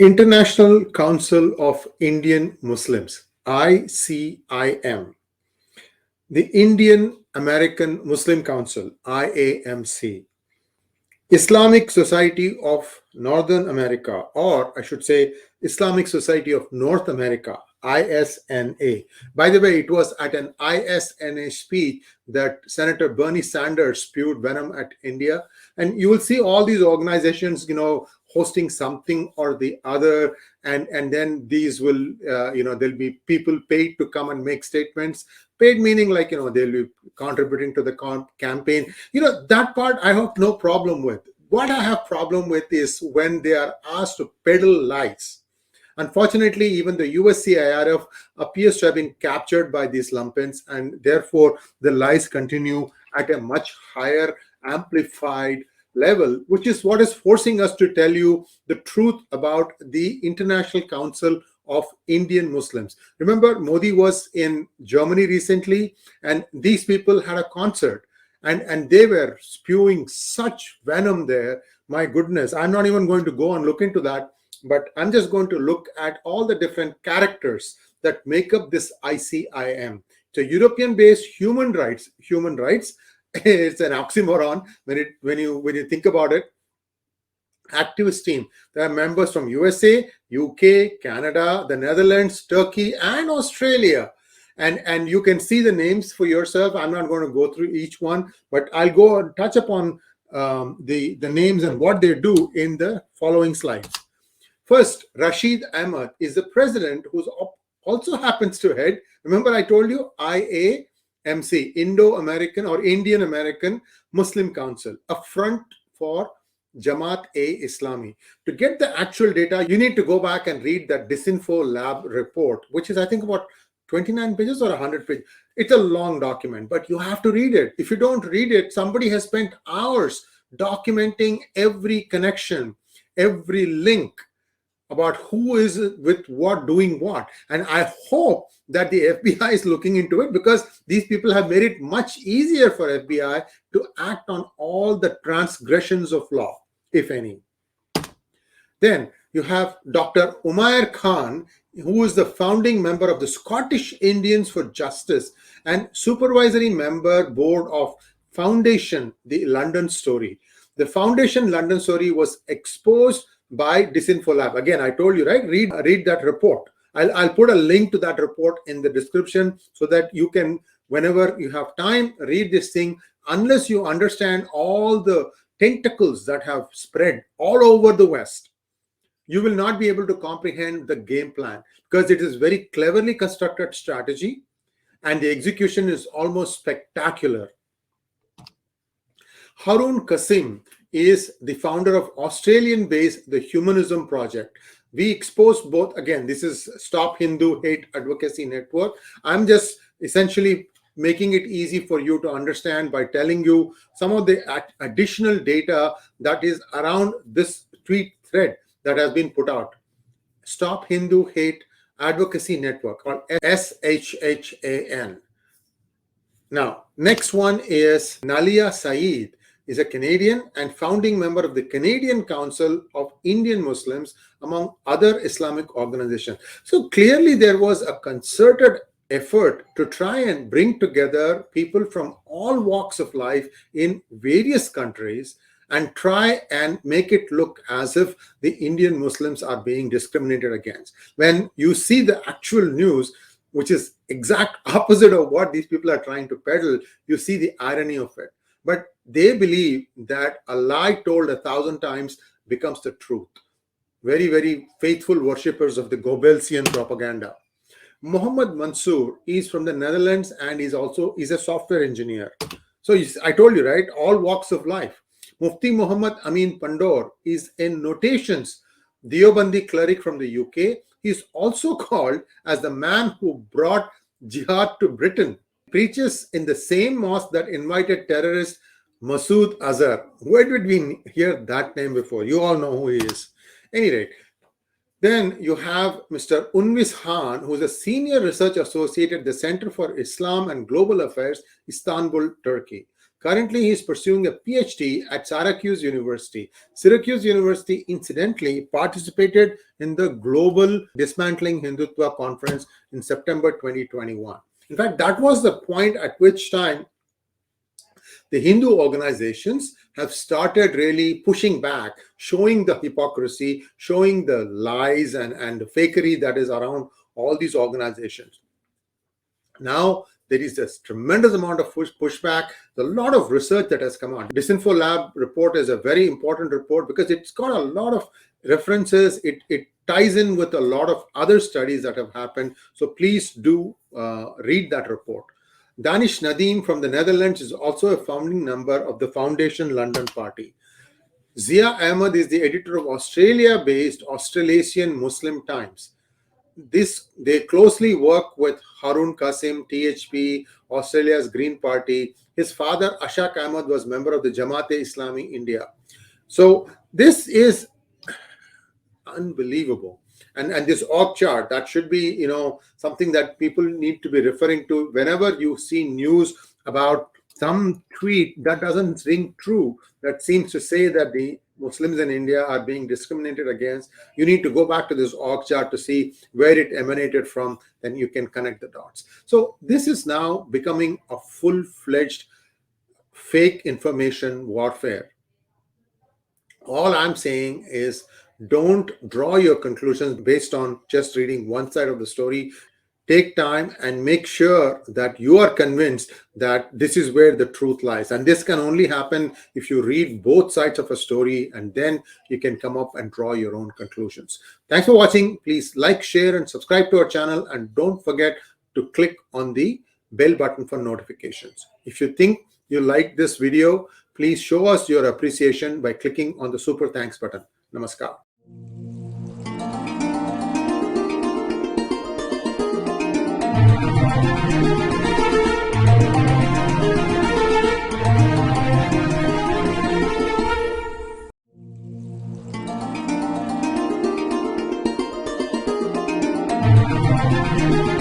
International Council of Indian Muslims, ICIM, the Indian American Muslim Council, IAMC, Islamic Society of Northern America, or I should say Islamic Society of North America, ISNA. By the way, it was at an ISNA speech that Senator Bernie Sanders spewed venom at India. And you will see all these organizations, hosting something or the other. And then these will, there'll be people paid to come and make statements. Paid meaning like, they'll be contributing to the campaign. That part I have no problem with. What I have problem with is when they are asked to peddle lies. Unfortunately, even the USCIRF appears to have been captured by these lumpens, and therefore the lies continue at a much higher amplified level, which is what is forcing us to tell you the truth about the International Council of Indian Muslims. Remember, Modi was in Germany recently, and these people had a concert, and they were spewing such venom there. My goodness, I'm not even going to go and look into that, but I'm just going to look at all the different characters that make up this ICIM. It's a European-based human rights. It's an oxymoron when you think about it. Activist team. There are members from USA, UK, Canada, the Netherlands, Turkey, and Australia. And you can see the names for yourself. I'm not going to go through each one, but I'll go and touch upon the names and what they do in the following slides. First, Rashid Ahmed is the president, who also happens to head, remember I told you, IAMC, Indo-American or Indian American Muslim Council, a front for Jamaat-e-Islami. To get the actual data, you need to go back and read that Disinfo Lab report, which is, I think, about 29 pages or 100 pages. It's a long document, but you have to read it. If you don't read it, somebody has spent hours documenting every connection, every link about who is with what, doing what. And I hope that the FBI is looking into it, because these people have made it much easier for FBI to act on all the transgressions of law, if any. Then you have Dr. Umair Khan, who is the founding member of the Scottish Indians for Justice and supervisory member board of Foundation, the London Story. The Foundation London Story was exposed by Disinfo Lab. Again, I told you, right? Read that report. I'll put a link to that report in the description so that you can, whenever you have time, read this thing. Unless you understand all the tentacles that have spread all over the West, you will not be able to comprehend the game plan, because it is very cleverly constructed strategy and the execution is almost spectacular. Haroon Kasim is the founder of Australian-based The Humanism Project. We expose both. Again, this is Stop Hindu Hate Advocacy Network. I'm just essentially making it easy for you to understand by telling you some of the additional data that is around this tweet thread that has been put out. Stop Hindu Hate Advocacy Network, or SHHAN. Now, next one is Nalia Saeed, is a Canadian and founding member of the Canadian Council of Indian Muslims, among other Islamic organizations. So clearly there was a concerted effort to try and bring together people from all walks of life in various countries and try and make it look as if the Indian Muslims are being discriminated against. When you see the actual news, which is exact opposite of what these people are trying to peddle, you see the irony of it. But they believe that a lie told 1,000 times becomes the truth. Very, very faithful worshippers of the Goebbelsian propaganda. Mohammed Mansoor is from the Netherlands and is a software engineer. So I told you, right? All walks of life. Mufti Muhammad Amin Pandor is in notations Deobandi cleric from the UK. He is also called as the man who brought jihad to Britain. Preaches in the same mosque that invited terrorist Masood Azhar. Where did we hear that name before? You all know who he is. Anyway, then you have Mr. Unvis Khan, who is a senior research associate at the Center for Islam and Global Affairs, Istanbul, Turkey. Currently, he is pursuing a PhD at Syracuse University. Syracuse University, incidentally, participated in the Global Dismantling Hindutva Conference in September 2021. In fact, that was the point at which time the Hindu organizations have started really pushing back, showing the hypocrisy, showing the lies and the fakery that is around all these organizations. Now, there is this tremendous amount of pushback. There's a lot of research that has come out. Disinfo Lab report is a very important report because it's got a lot of references. It ties in with a lot of other studies that have happened. So please do read that report. Danish Nadeem from the Netherlands is also a founding member of the Foundation London Party. Zia Ahmed is the editor of Australia-based Australasian Muslim Times. They closely work with Haroon Kasim, THP, Australia's Green Party. His father, Ashaq Ahmed, was member of the Jamaat-e-Islami India. So this is unbelievable. And this org chart, that should be, something that people need to be referring to whenever you see news about some tweet that doesn't ring true, that seems to say that the Muslims in India are being discriminated against. You need to go back to this org chart to see where it emanated from, then you can connect the dots. So this is now becoming a full-fledged fake information warfare. All I'm saying is, don't draw your conclusions based on just reading one side of the story. Take time and make sure that you are convinced that this is where the truth lies. And this can only happen if you read both sides of a story, and then you can come up and draw your own conclusions. Thanks for watching. Please like, share, and subscribe to our channel. And don't forget to click on the bell button for notifications. If you think you like this video, please show us your appreciation by clicking on the super thanks button. Namaskar. Thank you.